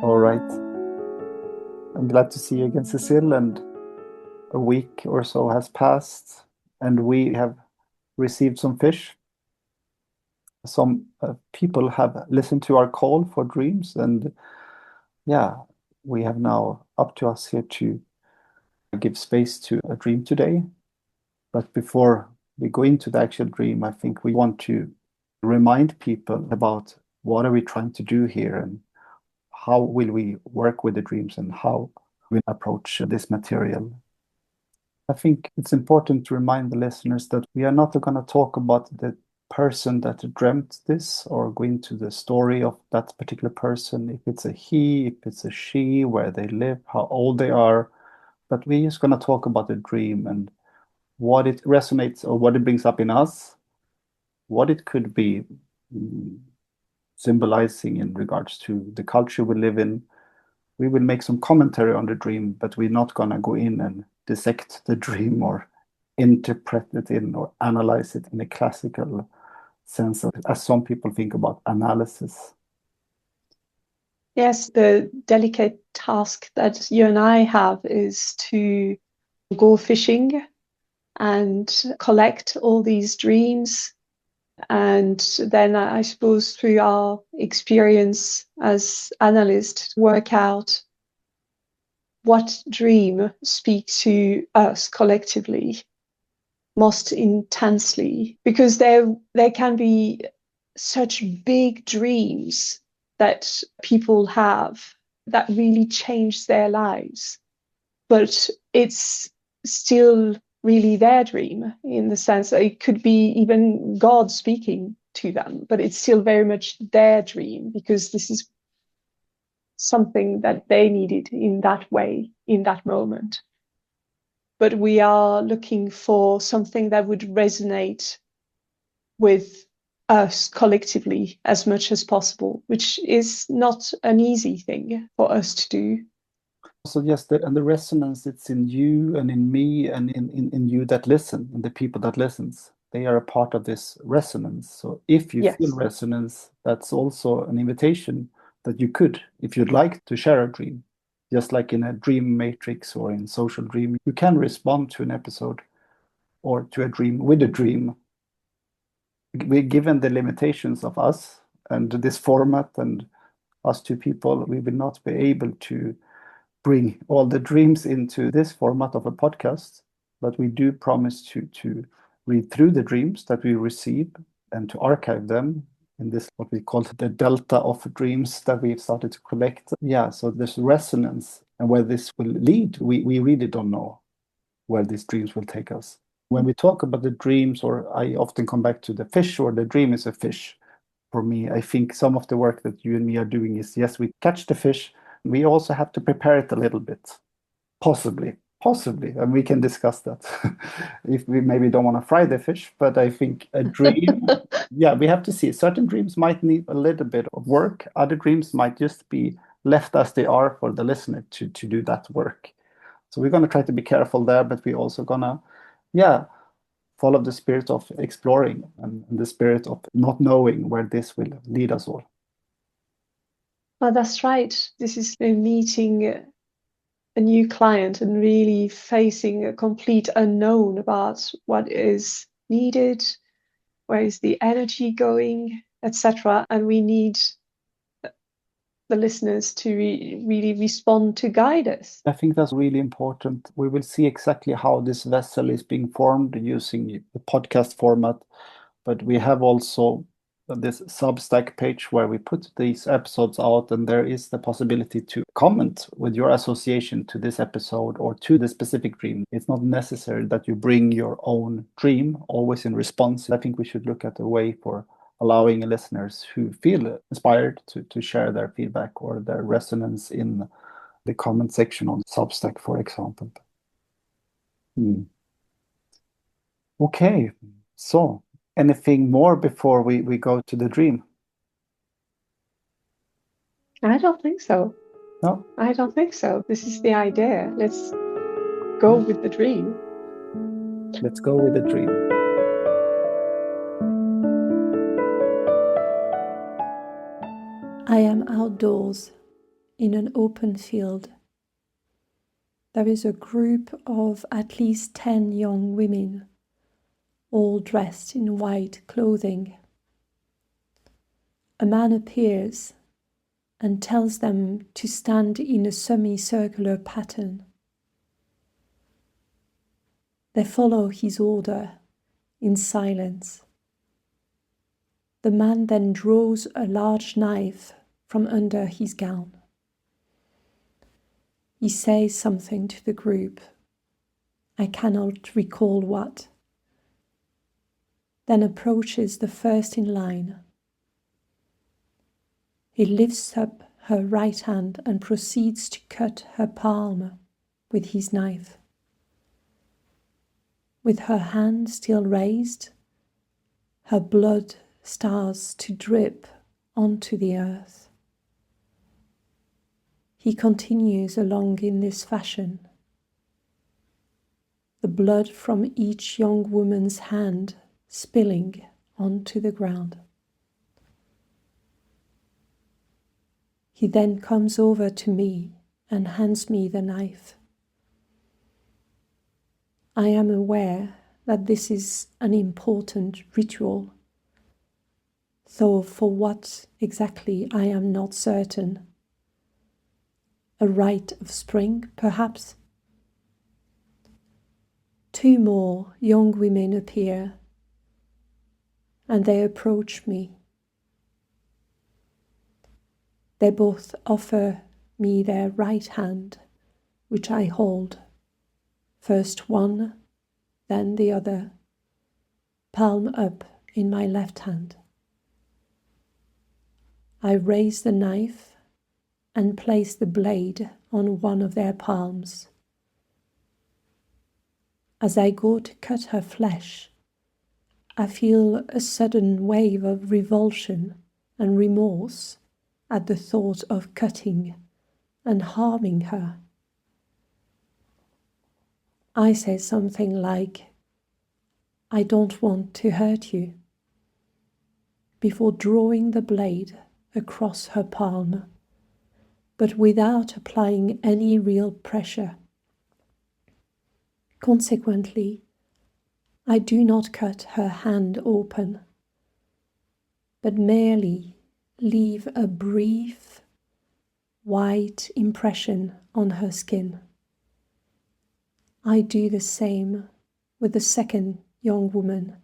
All right. I'm glad to see you again, Cecile. And a week or so has passed, and we have received some fish. Some people have listened to our call for dreams, and yeah, we have now up to us here to give space to a dream today. But before we go into the actual dream, I think we want to remind people about what are we trying to do here and how will we work with the dreams and how we approach this material. I think it's important to remind the listeners that we are not going to talk about the person that dreamt this or go into the story of that particular person, if it's a he, if it's a she, where they live, how old they are. But we're just going to talk about the dream and what it resonates or what it brings up in us, what it could be symbolizing in regards to the culture we live in. We will make some commentary on the dream, but we're not going to go in and dissect the dream or interpret it in or analyze it in a classical sense, as some people think about analysis. Yes, the delicate task that you and I have is to go fishing and collect all these dreams. And then I suppose through our experience as analysts, work out what dream speaks to us collectively most intensely, because there can be such big dreams that people have that really change their lives, but it's still really their dream, in the sense that it could be even God speaking to them, but it's still very much their dream because this is something that they needed in that way, in that moment. But we are looking for something that would resonate with us collectively as much as possible, which is not an easy thing for us to do. So yes, and the resonance, it's in you and in me and in you that listen, and the people that listens. They are a part of this resonance. So if you feel Yes. resonance, that's also an invitation that you could, if you'd like to share a dream, just like in a dream matrix or in social dream, you can respond to an episode or to a dream with a dream. Given the limitations of us and this format and us two people, we will not be able to bring all the dreams into this format of a podcast, but we do promise to read through the dreams that we receive and to archive them in this, what we call the delta of dreams that we've started to collect. Yeah, so there's resonance, and where this will lead, we really don't know where these dreams will take us. When we talk about the dreams, or I often come back to the fish or the dream is a fish. For me, I think some of the work that you and me are doing is, yes, we catch the fish. We also have to prepare it a little bit, possibly, and we can discuss that. If we maybe don't want to fry the fish, but I think a dream, yeah, we have to see. Certain dreams might need a little bit of work. Other dreams might just be left as they are for the listener to do that work. So we're going to try to be careful there, but we're also going to, yeah, follow the spirit of exploring and the spirit of not knowing where this will lead us all. Well, that's right. This is meeting a new client and really facing a complete unknown about what is needed, where is the energy going, etc. And we need the listeners to really respond to guide us. I think that's really important. We will see exactly how this vessel is being formed using the podcast format, but we have also this Substack page where we put these episodes out, and there is the possibility to comment with your association to this episode or to the specific dream. It's not necessary that you bring your own dream always in response. I think we should look at a way for allowing listeners who feel inspired to share their feedback or their resonance in the comment section on Substack, for example. Okay, so anything more before we go to the dream? I don't think so. No? I don't think so. This is the idea. Let's go with the dream. Let's go with the dream. I am outdoors in an open field. There is a group of at least 10 young women, all dressed in white clothing. A man appears and tells them to stand in a semicircular pattern. They follow his order in silence. The man then draws a large knife from under his gown. He says something to the group. I cannot recall what. Then approaches the first in line. He lifts up her right hand and proceeds to cut her palm with his knife. With her hand still raised, her blood starts to drip onto the earth. He continues along in this fashion. The blood from each young woman's hand spilling onto the ground. He then comes over to me and hands me the knife. I am aware that this is an important ritual, though for what exactly I am not certain. A rite of spring, perhaps? 2 more young women appear, and they approach me. They both offer me their right hand, which I hold, first one, then the other, palm up in my left hand. I raise the knife and place the blade on one of their palms. As I go to cut her flesh, I feel a sudden wave of revulsion and remorse at the thought of cutting and harming her. I say something like, I don't want to hurt you, before drawing the blade across her palm, but without applying any real pressure. Consequently, I do not cut her hand open, but merely leave a brief, white impression on her skin. I do the same with the second young woman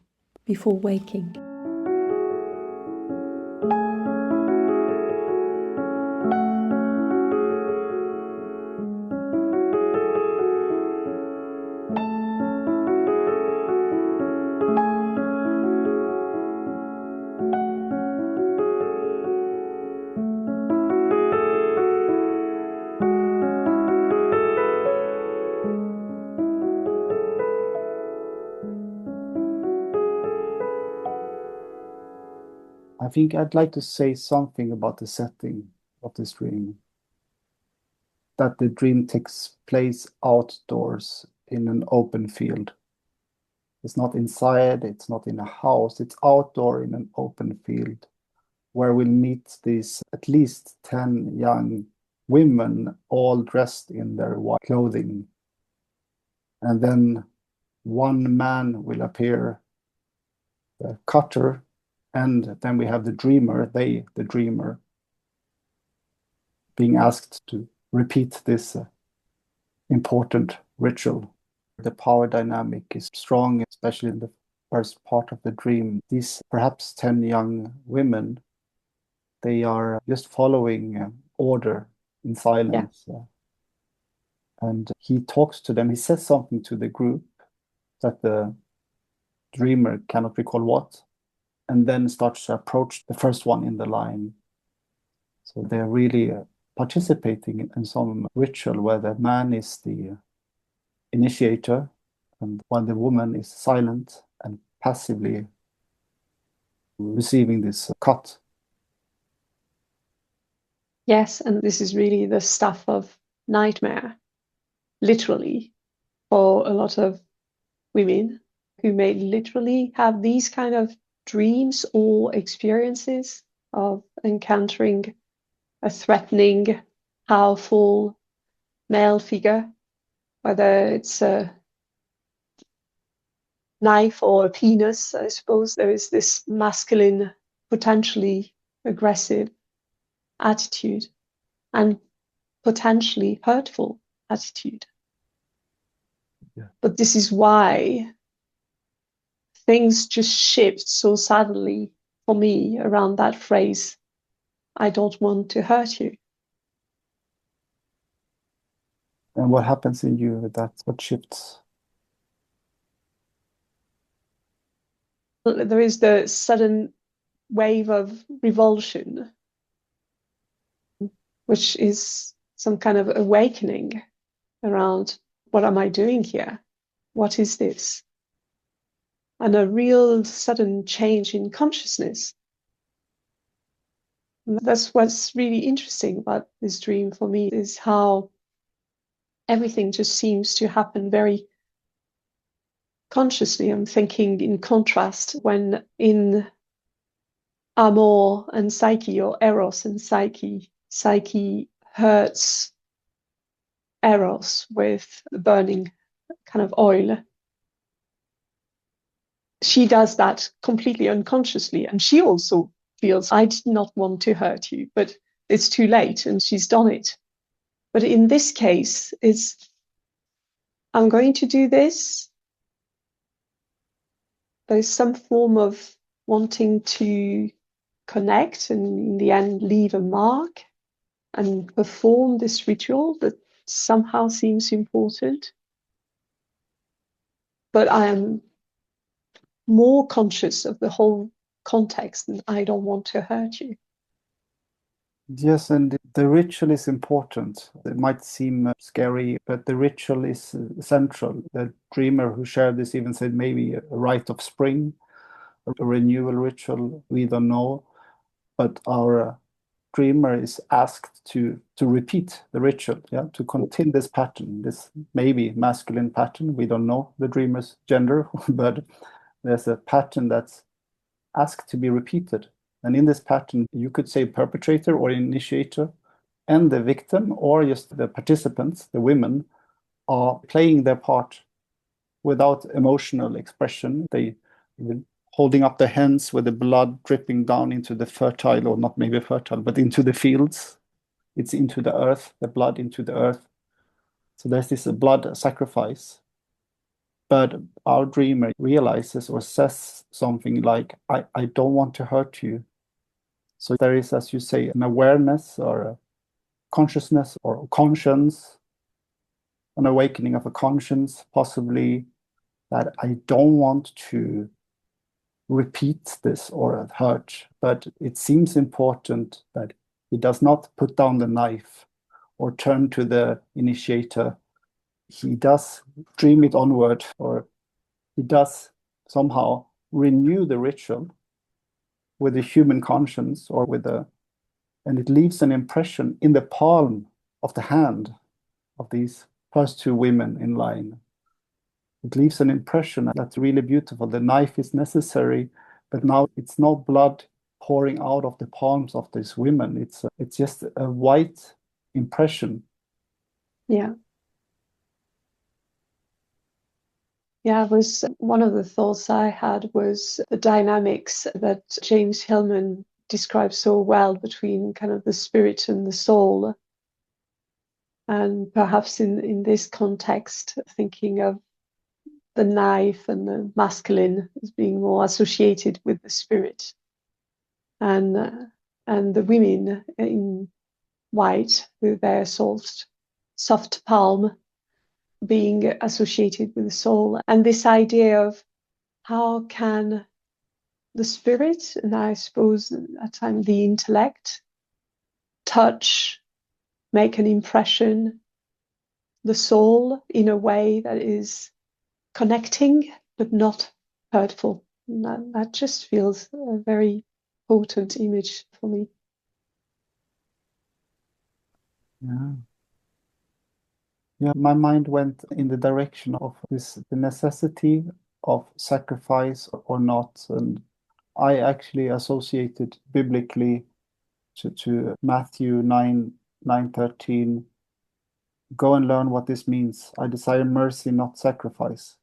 before waking. I think I'd like to say something about the setting of this dream. That the dream takes place outdoors in an open field. It's not inside, it's not in a house, it's outdoor in an open field where we'll meet these at least 10 young women all dressed in their white clothing. And then one man will appear, the cutter, and then we have the dreamer, the dreamer, being asked to repeat this important ritual. The power dynamic is strong, especially in the first part of the dream. These perhaps 10 young women, they are just following order in silence. Yeah. And he talks to them. He says something to the group that the dreamer cannot recall what, and then starts to approach the first one in the line. So they're really participating in some ritual where the man is the initiator, and while the woman is silent and passively receiving this cut. Yes, and this is really the stuff of nightmare, literally, for a lot of women who may literally have these kind of dreams or experiences of encountering a threatening powerful male figure, whether it's a knife or a penis. I suppose there is this masculine, potentially aggressive attitude and potentially hurtful attitude. Yeah. But this is why things just shift so suddenly for me around that phrase, I don't want to hurt you. And what happens in you with that? What shifts? There is the sudden wave of revulsion, which is some kind of awakening around, what am I doing here? What is this? And a real sudden change in consciousness. And that's what's really interesting about this dream for me, is how everything just seems to happen very consciously. I'm thinking in contrast when in Amor and Psyche, or Eros and Psyche, Psyche hurts Eros with the burning kind of oil. She does that completely unconsciously, and she also feels, I did not want to hurt you, but it's too late, and she's done it. But in this case, it's, I'm going to do this. There's some form of wanting to connect and in the end leave a mark and perform this ritual that somehow seems important. But I am more conscious of the whole context, and I don't want to hurt you. Yes, and the ritual is important. It might seem scary, but the ritual is central. The dreamer who shared this even said maybe a rite of spring, a renewal ritual, we don't know. But our dreamer is asked to repeat the ritual, yeah, to continue this pattern, this maybe masculine pattern. We don't know the dreamer's gender, but there's a pattern that's asked to be repeated. And in this pattern, you could say perpetrator or initiator and the victim, or just the participants, the women, are playing their part without emotional expression. They even holding up their hands with the blood dripping down into the fertile, or not maybe fertile, but into the fields. It's into the earth, the blood into the earth. So there's this blood sacrifice. But our dreamer realizes or says something like, I don't want to hurt you. So there is, as you say, an awareness or a consciousness or conscience, an awakening of a conscience, possibly, that I don't want to repeat this or hurt. But it seems important that he does not put down the knife or turn to the initiator. He does dream it onward, or he does somehow renew the ritual with a human conscience, or with a, and it leaves an impression in the palm of the hand of these first two women in line. It leaves an impression that's really beautiful. The knife is necessary, but now it's no blood pouring out of the palms of these women. It's just a white impression. Yeah. Yeah, it was one of the thoughts I had was the dynamics that James Hillman describes so well between kind of the spirit and the soul. And perhaps in this context, thinking of the knife and the masculine as being more associated with the spirit, and the women in white with their soft palm being associated with the soul, and this idea of how can the spirit, and I suppose at times the intellect, touch, make an impression, the soul in a way that is connecting but not hurtful. And that just feels a very potent image for me. Yeah. Yeah, my mind went in the direction of this, the necessity of sacrifice or not. And I actually associated biblically to Matthew 9, 9:13, go and learn what this means. I desire mercy, not sacrifice.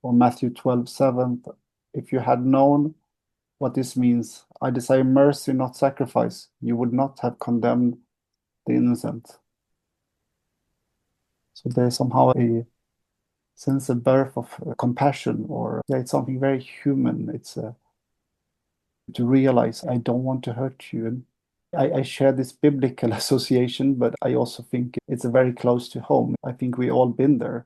Or Matthew 12:7, if you had known what this means, I desire mercy, not sacrifice, you would not have condemned the innocent. So there's somehow a sense of birth of compassion, or it's something very human. It's to realize I don't want to hurt you. And I share this biblical association, but I also think it's very close to home. I think we all been there,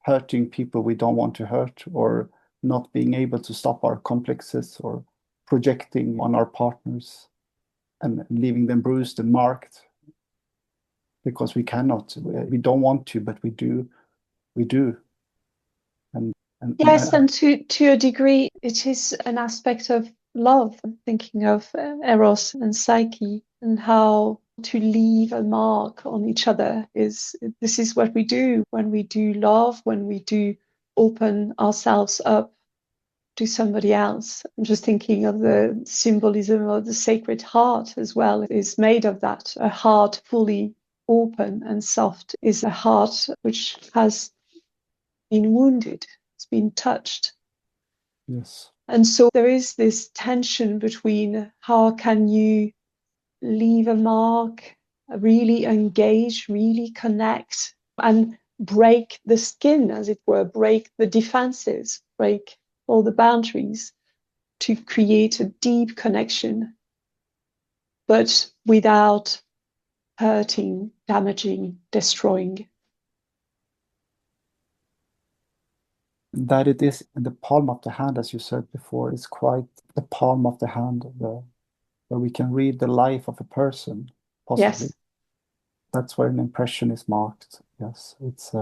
hurting people we don't want to hurt, or not being able to stop our complexes, or projecting on our partners and leaving them bruised and marked because we cannot. We don't want to, but we do. We do. Yes, and to a degree, it is an aspect of love. I'm thinking of Eros and Psyche, and how to leave a mark on each other this is what we do when we do love, when we do open ourselves up to somebody else. I'm just thinking of the symbolism of the Sacred Heart as well. It is made of that. A heart fully open and soft is a heart which has been wounded, it's been touched. Yes. And so there is this tension between how can you leave a mark, really engage, really connect, and break the skin, as it were, break the defenses, break all the boundaries to create a deep connection, but without hurting, damaging, destroying. That it is in the palm of the hand, as you said before, is quite the palm of the hand, where we can read the life of a person, possibly. Yes. That's where an impression is marked. Yes, it's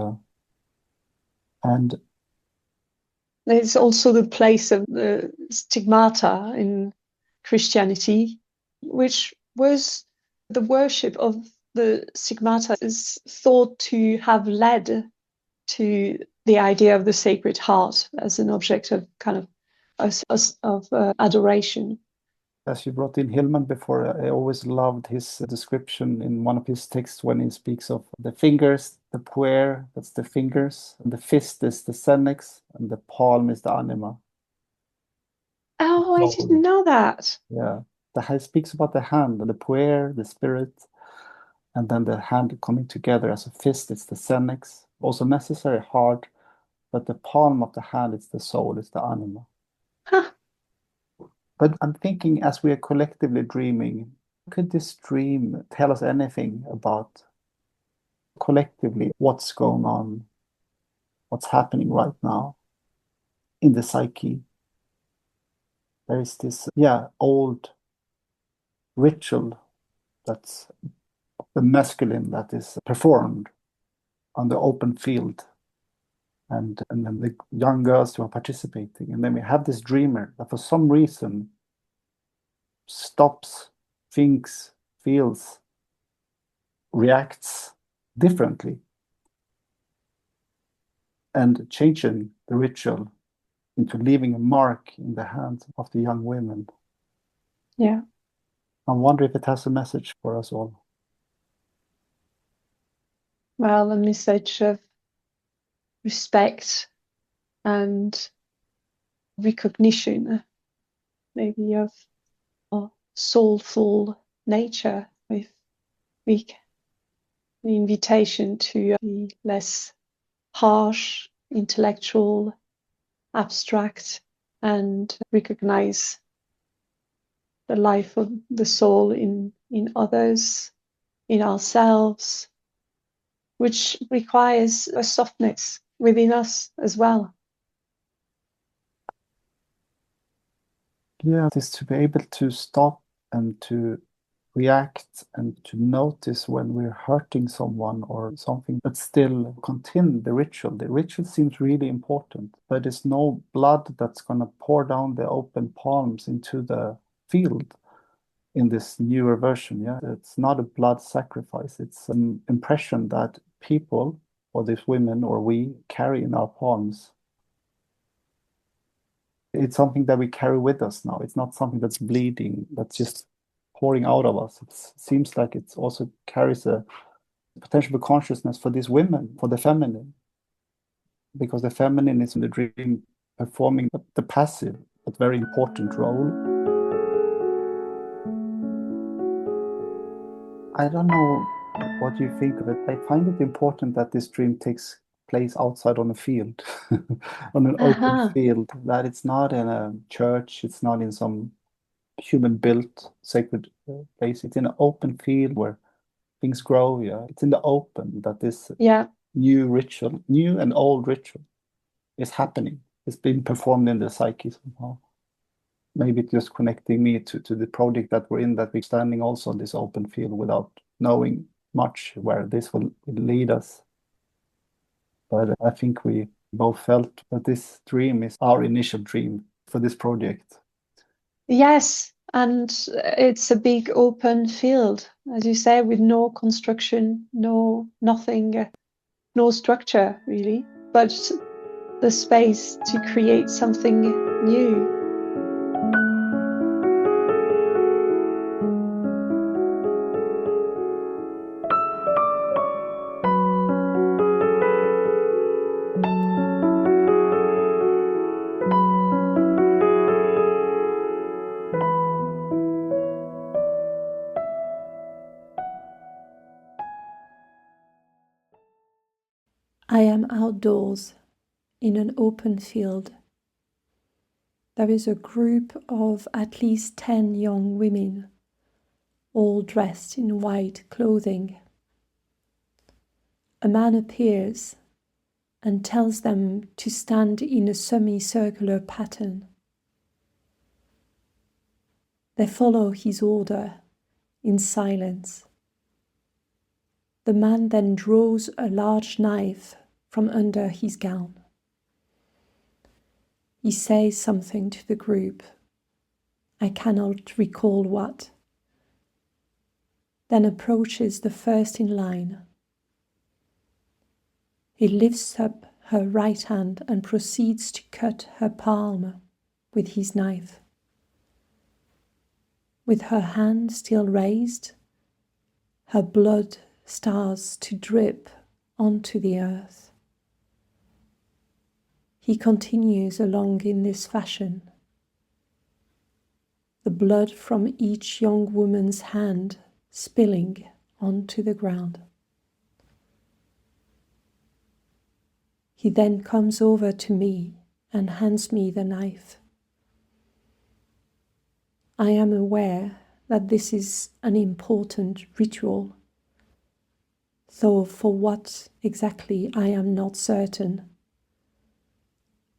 and there's also the place of the stigmata in Christianity, which was the worship of the stigmata is thought to have led to the idea of the Sacred Heart as an object of kind of adoration. As you brought in Hillman before, I always loved his description in one of his texts when he speaks of the fingers, the puer, that's the fingers, and the fist is the senex, and the palm is the anima. Oh, I didn't know that. Yeah. He speaks about the hand, the puer, the spirit, and then the hand coming together as a fist, it's the senex, also necessary heart, but the palm of the hand, it's the soul, it's the anima. Huh. But I'm thinking, as we are collectively dreaming, could this dream tell us anything about collectively what's going on, what's happening right now in the psyche? There is this, old ritual that's the masculine that is performed on the open field, and then the young girls who are participating. And then we have this dreamer that for some reason stops, thinks, feels, reacts differently, and changing the ritual into leaving a mark in the hands of the young women. Yeah. I wonder if it has a message for us all. Well, a message of respect and recognition, maybe of our soulful nature, with the invitation to be less harsh, intellectual, abstract, and recognize the life of the soul in others, in ourselves, which requires a softness within us as well. Yeah, it is to be able to stop and to react and to notice when we're hurting someone or something, but still continue the ritual. The ritual seems really important, but there's no blood that's going to pour down the open palms into the field in this newer version. Yeah, it's not a blood sacrifice. It's an impression that people, or these women or we, carry in our palms. It's something that we carry with us now. It's not something that's bleeding, that's just pouring out of us. It seems like it also carries a potential for consciousness for these women, for the feminine, because the feminine is in the dream performing the passive but very important role. I don't know what you think of it. I find it important that this dream takes place outside on a field, on an open field, that it's not in a church, it's not in some human-built sacred place. It's in an open field where things grow. Yeah, it's in the open that this new ritual, new and old ritual, is happening. It's being performed in the psyche somehow. Maybe it's just connecting me to the project that we're in, that we're standing also on this open field without knowing much where this will lead us. But I think we both felt that this dream is our initial dream for this project. Yes, and it's a big open field, as you say, with no construction, nothing, no structure really, but the space to create something new. I am outdoors in an open field. There is a group of at least 10 young women, all dressed in white clothing. A man appears and tells them to stand in a semicircular pattern. They follow his order in silence. The man then draws a large knife from under his gown. He says something to the group. I cannot recall what. Then approaches the first in line. He lifts up her right hand and proceeds to cut her palm with his knife. With her hand still raised, her blood starts to drip onto the earth. He continues along in this fashion. The blood from each young woman's hand spilling onto the ground. He then comes over to me and hands me the knife. I am aware that this is an important ritual, though for what exactly I am not certain.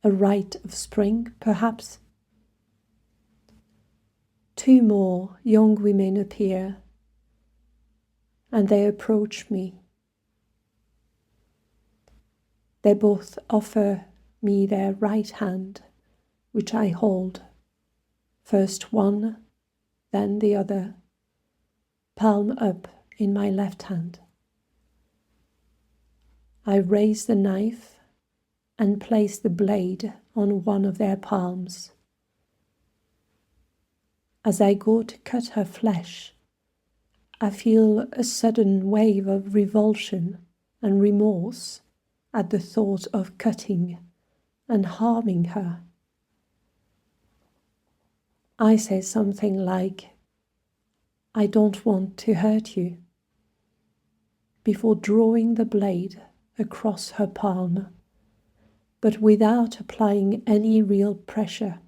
A rite of spring, perhaps? 2 more young women appear, and they approach me. They both offer me their right hand, which I hold, first one, then the other, palm up in my left hand. I raise the knife and place the blade on one of their palms. As I go to cut her flesh, I feel a sudden wave of revulsion and remorse at the thought of cutting and harming her. I say something like, I don't want to hurt you, before drawing the blade across her palm, but without applying any real pressure.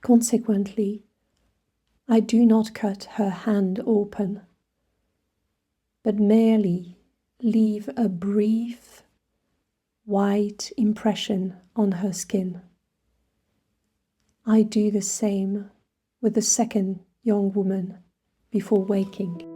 Consequently, I do not cut her hand open, but merely leave a brief, white impression on her skin. I do the same with the second young woman before waking.